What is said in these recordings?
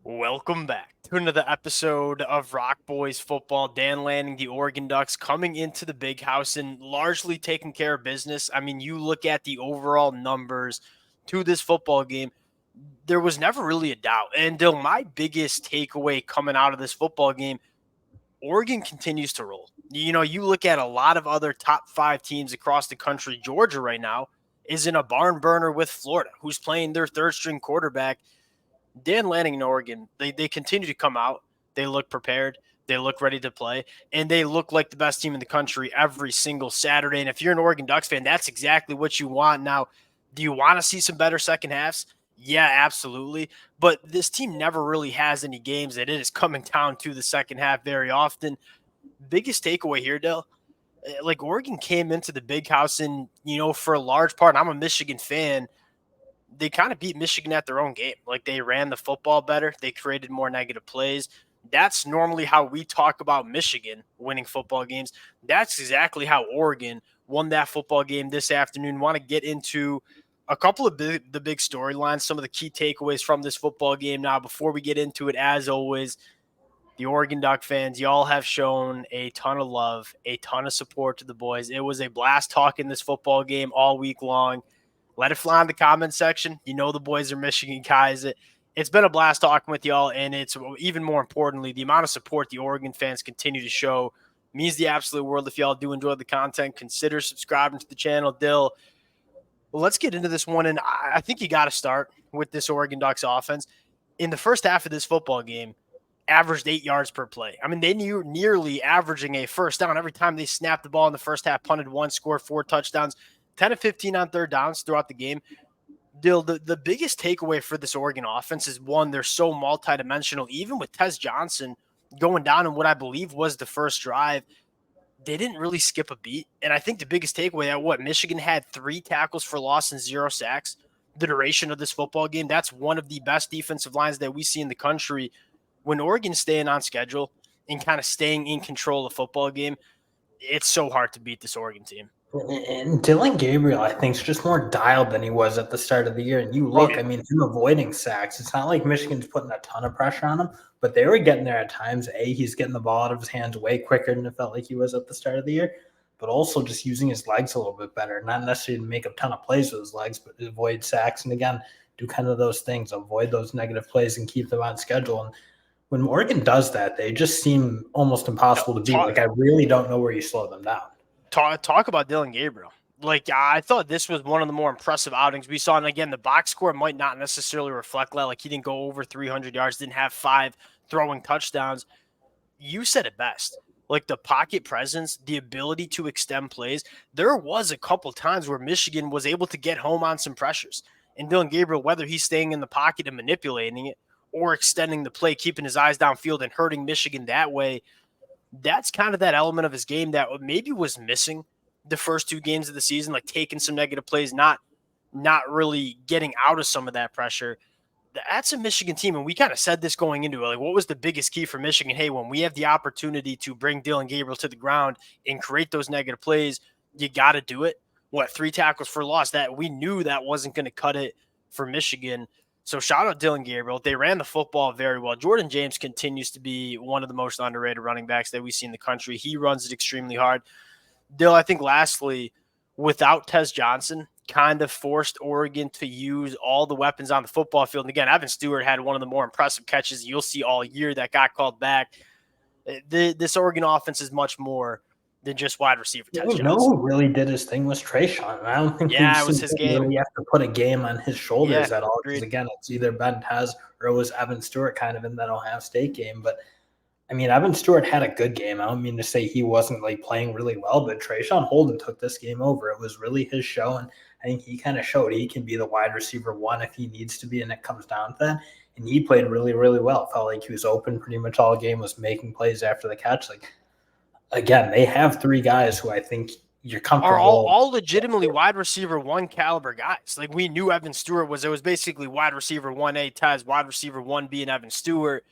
Welcome back to another episode of Rock Boys Football. Dan Lanning, the Oregon Ducks, coming into the big house and largely taking care of business. I mean, you look at the overall numbers to this football game, there was never really a doubt. And Dill, my biggest takeaway coming out of this football game, Oregon continues to roll. You know, you look at a lot of other top five teams across the country. Georgia right now is in a barn burner with Florida, who's playing their third string quarterback. Dan Lanning in Oregon, they continue to come out. They look prepared. They look ready to play, and they look like the best team in the country every single Saturday. And if you're an Oregon Ducks fan, that's exactly what you want. Now, do you want to see some better second halves? Yeah, absolutely. But this team never really has any games that it is coming down to the second half very often. Biggest takeaway here, Dale, like Oregon came into the big house and, for a large part, I'm a Michigan fan, they kind of beat Michigan at their own game. Like they ran the football better, they created more negative plays. That's normally how we talk about Michigan winning football games. That's exactly how Oregon won that football game this afternoon. Want to get into a couple of the big storylines, some of the key takeaways from this football game. Now, before we get into it, as always, the Oregon Duck fans, y'all have shown a ton of love, a ton of support to the boys. It was a blast talking this football game all week long. Let it fly in the comment section. You know the boys are Michigan guys. It's been a blast talking with y'all, and it's even more importantly, the amount of support the Oregon fans continue to show means the absolute world. If y'all do enjoy the content, consider subscribing to the channel. Dill, well, let's get into this one, and I think you got to start with this Oregon Ducks offense. In the first half of this football game, averaged 8 yards per play. I mean, they nearly averaging a first down every time they snapped the ball in the first half, punted one, scored 4 touchdowns, 10 of 15 on third downs throughout the game. Dill, the biggest takeaway for this Oregon offense is, one, they're so multidimensional. Even with Tez Johnson going down in what I believe was the first drive, they didn't really skip a beat. And I think the biggest takeaway that Michigan had 3 tackles for loss and 0 sacks the duration of this football game. That's one of the best defensive lines that we see in the country. When Oregon's staying on schedule and kind of staying in control of the football game, it's so hard to beat this Oregon team. And Dillon Gabriel, I think, is just more dialed than he was at the start of the year. And you look, I mean, him avoiding sacks, it's not like Michigan's putting a ton of pressure on him, but they were getting there at times. He's getting the ball out of his hands way quicker than it felt like he was at the start of the year, but also just using his legs a little bit better. Not necessarily to make a ton of plays with his legs, but avoid sacks. And again, do kind of those things, avoid those negative plays and keep them on schedule. And when Oregon does that, they just seem almost impossible to beat. Like, I really don't know where you slow them down. Talk about Dillon Gabriel. Like, I thought this was one of the more impressive outings we saw. And again, the box score might not necessarily reflect that. Like, he didn't go over 300 yards, didn't have 5 throwing touchdowns. You said it best. Like, the pocket presence, the ability to extend plays. There was a couple times where Michigan was able to get home on some pressures. And Dillon Gabriel, whether he's staying in the pocket and manipulating it or extending the play, keeping his eyes downfield and hurting Michigan that way, that's kind of that element of his game that maybe was missing the first 2 games of the season, like taking some negative plays, not really getting out of some of that pressure. That's a Michigan team, and we kind of said this going into it. Like, what was the biggest key for Michigan? Hey, when we have the opportunity to bring Dillon Gabriel to the ground and create those negative plays, you got to do it. 3 tackles for loss? That we knew that wasn't going to cut it for Michigan. So shout out Dillon Gabriel. They ran the football very well. Jordan James continues to be one of the most underrated running backs that we see in the country. He runs it extremely hard. Dill, I think lastly, without Tez Johnson, kind of forced Oregon to use all the weapons on the football field. And again, Evan Stewart had one of the more impressive catches you'll see all year that got called back. This Oregon offense is much more than just wide receiver Tez Johnson. No, who really did his thing was Trayshawn. I don't think it was his game. Really have to put a game on his shoulders at all. Because again, it's either Ben Tez or it was Evan Stewart kind of in that Ohio State game. But I mean, Evan Stewart had a good game. I don't mean to say he wasn't like playing really well, but Trayshawn Holden took this game over. It was really his show, and I think he kind of showed he can be the wide receiver 1 if he needs to be, and it comes down to that. And he played really, really well. Felt like he was open pretty much all game, was making plays after the catch. Like, again, they have 3 guys who I think you're comfortable. Are all legitimately wide receiver 1 caliber guys. Like, we knew Evan Stewart was basically wide receiver 1A, Tez, wide receiver 1B, and Evan Stewart.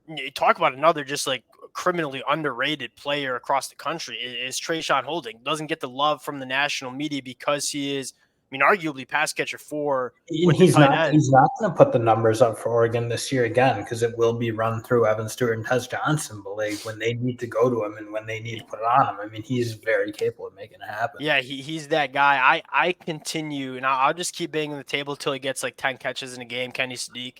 You talk about another just like criminally underrated player across the country is Trayshawn Holding. Doesn't get the love from the national media because he is mean, arguably pass catcher 4 And with the he's tight not end. he's not going to put the numbers up for Oregon this year again because it will be run through Evan Stewart and Tez Johnson. But like when they need to go to him and when they need to put it on him, I mean, he's very capable of making it happen. Yeah, he's that guy. I continue, and I'll just keep banging the table till he gets like 10 catches in a game. Kenny Sadiq,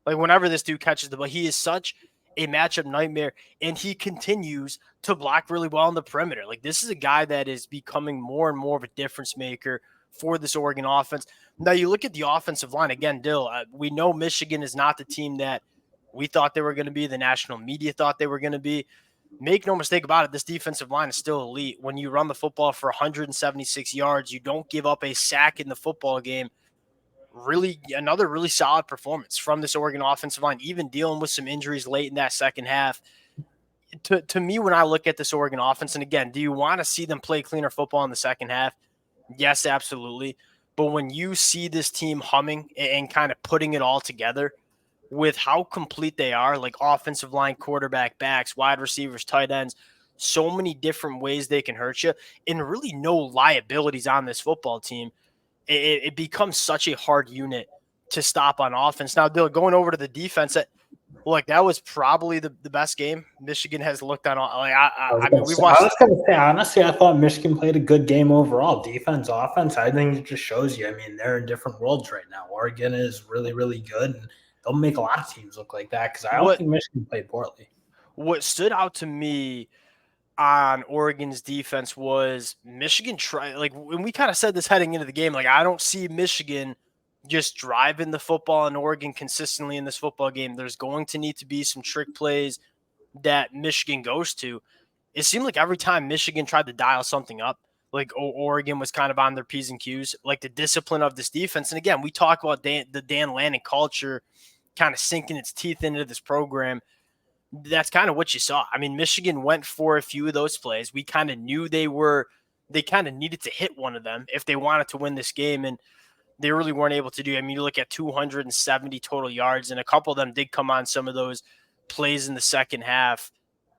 like whenever this dude catches the ball, he is such a matchup nightmare, and he continues to block really well on the perimeter. Like this is a guy that is becoming more and more of a difference maker for this Oregon offense. Now you look at the offensive line again, Dill. We know Michigan is not the team that we thought they were going to be. The national media thought they were going to be. Make no mistake about it, this defensive line is still elite. When you run the football for 176 yards, you don't give up a sack in the football game. Really, another really solid performance from this Oregon offensive line, even dealing with some injuries late in that second half. To me, when I look at this Oregon offense, and again, do you want to see them play cleaner football in the second half? Yes, absolutely. But when you see this team humming and kind of putting it all together, with how complete they are, like offensive line, quarterback, backs, wide receivers, tight ends, so many different ways they can hurt you, and really no liabilities on this football team. It becomes such a hard unit to stop on offense. Now, going over to the defense, that was probably the best game Michigan has looked on. Like I mean, we I watched. was going to say, honestly, I thought Michigan played a good game overall. Defense, offense, I think it just shows you. I mean, they're in different worlds right now. Oregon is really, really good, and they'll make a lot of teams look like that because I don't what think Michigan played poorly. what stood out to me on Oregon's defense was Michigan try like when we kind of said this heading into the game, like I don't see Michigan just driving the football in Oregon consistently in this football game. There's going to need to be some trick plays that Michigan goes to. It seemed like every time Michigan tried to dial something up, like Oregon was kind of on their P's and Q's, like the discipline of this defense. And again, we talk about the Dan Lanning culture kind of sinking its teeth into this program. That's kind of what you saw. I mean, Michigan went for a few of those plays. We kind of knew they kind of needed to hit one of them if they wanted to win this game, and they really weren't able to do. I mean, you look at 270 total yards, and a couple of them did come on some of those plays in the second half.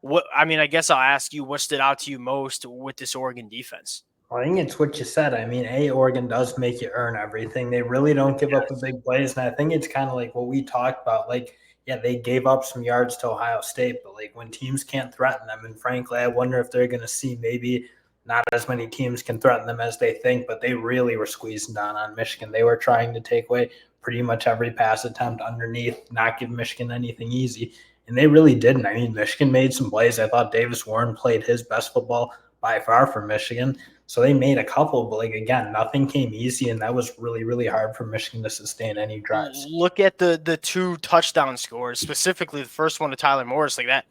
I guess I'll ask you, what stood out to you most with this Oregon defense? I think it's what you said. I mean, Oregon does make you earn everything. They really don't give up the Yes. big plays. And I think it's kind of like what we talked about. Like, yeah, they gave up some yards to Ohio State, but like when teams can't threaten them, and frankly, I wonder if they're going to see maybe not as many teams can threaten them as they think, but they really were squeezing down on Michigan. They were trying to take away pretty much every pass attempt underneath, not give Michigan anything easy. And they really didn't. I mean, Michigan made some plays. I thought Davis Warren played his best football by far for Michigan. So they made a couple, but like again, nothing came easy, and that was really, really hard for Michigan to sustain any drives. Look at the two touchdown scores, specifically the first one to Tyler Morris, like that.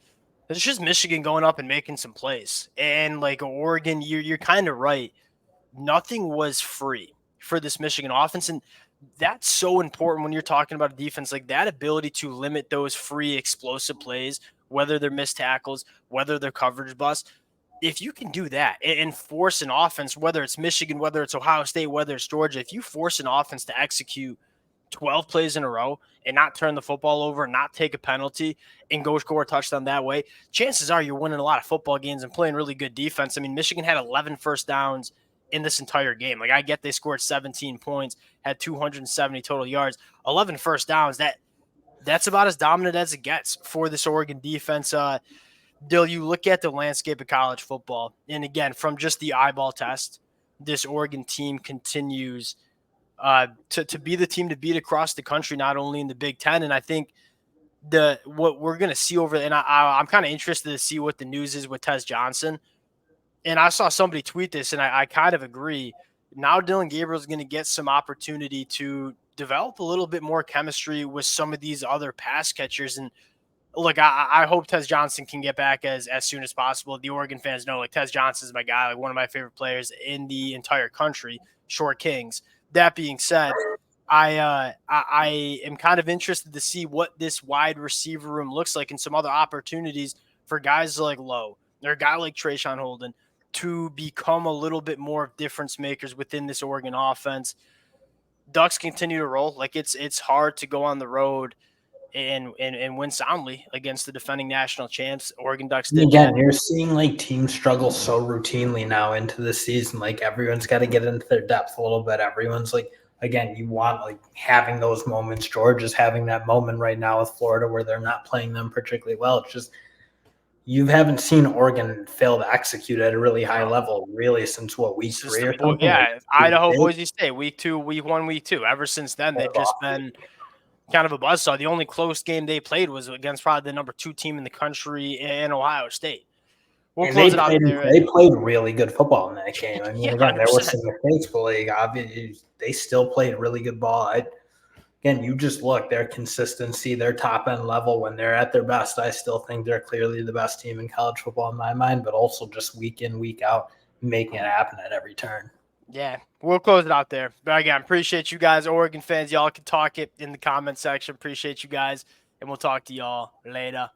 It's just Michigan going up and making some plays. And like Oregon, you're kind of right. Nothing was free for this Michigan offense. And that's so important when you're talking about a defense, like that ability to limit those free explosive plays, whether they're missed tackles, whether they're coverage busts. If you can do that and force an offense, whether it's Michigan, whether it's Ohio State, whether it's Georgia, if you force an offense to execute 12 plays in a row and not turn the football over, not take a penalty, and go score a touchdown that way, chances are you're winning a lot of football games and playing really good defense. I mean, Michigan had 11 first downs in this entire game. Like, I get they scored 17 points, had 270 total yards, 11 first downs. That's about as dominant as it gets for this Oregon defense. Dill, you look at the landscape of college football, and again, from just the eyeball test, this Oregon team continues to be the team to beat across the country, not only in the Big Ten. And I think what we're going to see I'm kind of interested to see what the news is with Tez Johnson. And I saw somebody tweet this, and I kind of agree. Now Dillon Gabriel is going to get some opportunity to develop a little bit more chemistry with some of these other pass catchers. And look, I hope Tez Johnson can get back as soon as possible. The Oregon fans know, like, Tez Johnson is my guy, like one of my favorite players in the entire country, Short Kings. That being said, I am kind of interested to see what this wide receiver room looks like and some other opportunities for guys like Lowe or a guy like Trayshawn Holden to become a little bit more of difference makers within this Oregon offense. Ducks continue to roll. Like it's hard to go on the road and win soundly against the defending national champs. Oregon Ducks And did that. again, you're seeing like teams struggle so routinely now into the season. Like everyone's got to get into their depth a little bit. Everyone's like, again, you want like having those moments. George is having that moment right now with Florida where they're not playing them particularly well. It's just you haven't seen Oregon fail to execute at a really high No, level really since what, week since 3 the or something? Like Idaho, they Boise State, week 2, week 1, week 2. Ever since then, they've took just off. been kind of a buzzsaw. The only close game they played was against probably the number 2 team in the country in Ohio State. We'll And close it out there. they played really good football in that game. I mean, Yeah, again, there were 100%. some mistakes, but like obviously they still played really good ball. Again, you just look their consistency, their top end level when they're at their best. I still think they're clearly the best team in college football in my mind, but also just week in, week out, making it happen at every turn. Yeah, we'll close it out there. But again, appreciate you guys, Oregon fans. Y'all can talk it in the comment section. Appreciate you guys, and we'll talk to y'all later.